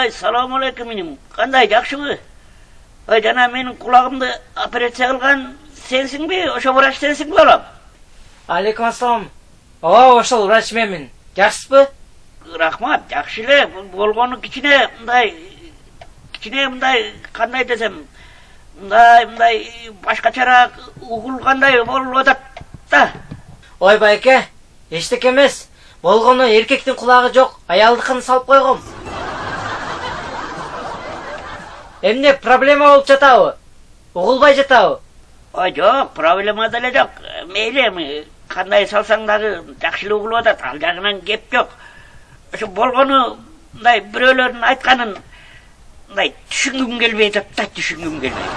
ой, салам алейкум иним. Кандай, жакшыбы? Ой, жана менин кулагымды операция кылган сенсиңби? Ошо врач сенсиңби, балам? Алейкум ассалам. Ооба, ошол врач менмин. Жакшысызбы? Рахмат, жакшы эле. Болгону кичине мындай, кандай десем, мындай башкачараак угулгандай болуп атат да. Ой байке, эчтеке эмес. Болгону эркектин кулагы жок, аялдыкын салып койгом. Эмне проблема болуп жатабы? Угулбай жатабы? Ой, жок, проблема деле жок. Мейли эми кандай салсаң дагы жакшы эле угулуп атат. Ал жагынан кеп жок. Ошо болгону мындай бирөөлөрдүн айтканын мындай түшүнгүм келбей атат да, түшүнгүм келбей.